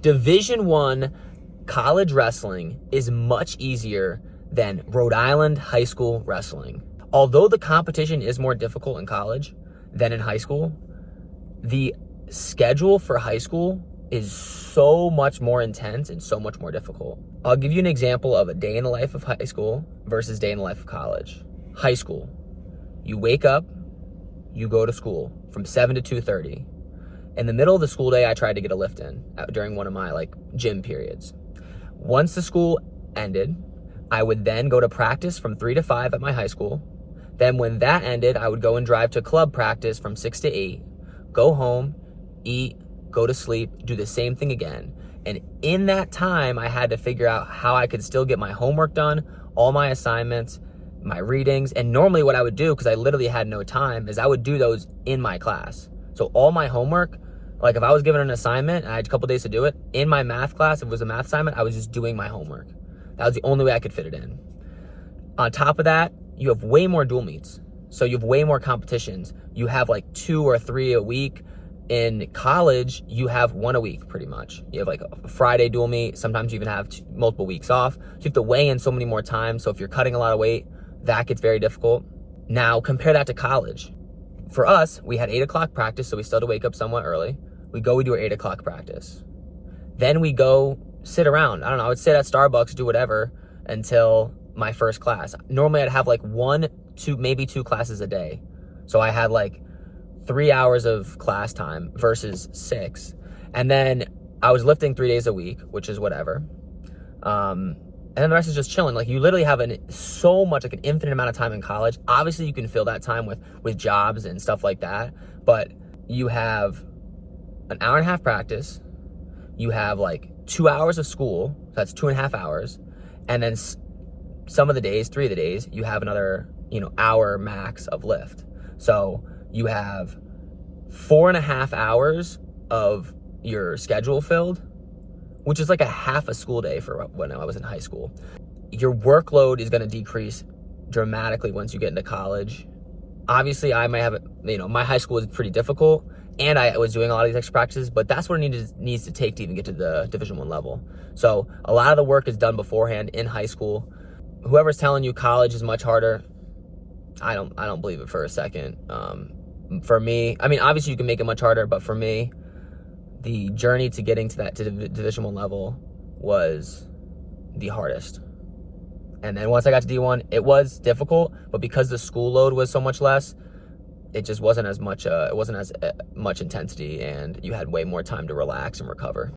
Division I college wrestling is much easier than Rhode Island high school wrestling. Although the competition is more difficult in college than in high school, the schedule for high school is so much more intense and so much more difficult. I'll give you an example of a day in the life of high school versus day in the life of college. High school, you wake up, you go to school from 7 to 2:30. In the middle of the school day, I tried to get a lift in during one of my gym periods. Once the school ended, I would then go to practice from 3 to 5 at my high school. Then when that ended, I would go and drive to club practice from 6 to 8, go home, eat, go to sleep, do the same thing again. And in that time, I had to figure out how I could still get my homework done, all my assignments, my readings. And normally what I would do, because I literally had no time, is I would do those in my class. So all my homework, like if I was given an assignment and I had a couple days to do it, in my math class, if it was a math assignment, I was just doing my homework. That was the only way I could fit it in. On top of that, you have way more dual meets. So you have way more competitions. You have like 2 or 3 a week. In college, you have 1 a week pretty much. You have like a Friday dual meet. Sometimes you even have multiple weeks off. So you have to weigh in so many more times. So if you're cutting a lot of weight, that gets very difficult. Now compare that to college. For us, we had 8 o'clock practice, so we still had to wake up somewhat early. We do our 8 o'clock practice. Then we go sit around. I don't know, I would sit at Starbucks, do whatever until my first class. Normally I'd have like 1, 2, maybe 2 classes a day. So I had like 3 hours of class time versus 6. And then I was lifting 3 days a week, which is whatever. And then the rest is just chilling. Like you literally have so much, like an infinite amount of time in college. Obviously you can fill that time with jobs and stuff like that. But you have an hour and a half practice. You have like 2 hours of school. So that's 2.5 hours. And then some of the days, 3 of the days, you have another, hour max of lift. So you have 4.5 hours of your schedule filled, which is like a half a school day for when I was in high school. Your workload is going to decrease dramatically once you get into college. Obviously, I might have, my high school was pretty difficult, and I was doing a lot of these extra practices, but that's what it needs to take to even get to the Division I level. So a lot of the work is done beforehand in high school. Whoever's telling you college is much harder, I don't believe it for a second. For me, I mean, obviously you can make it much harder, but for me, the journey to getting to the Division I level was the hardest. And then once I got to D1, it was difficult, but because the school load was so much less, it just wasn't as much, it wasn't as much intensity, and you had way more time to relax and recover.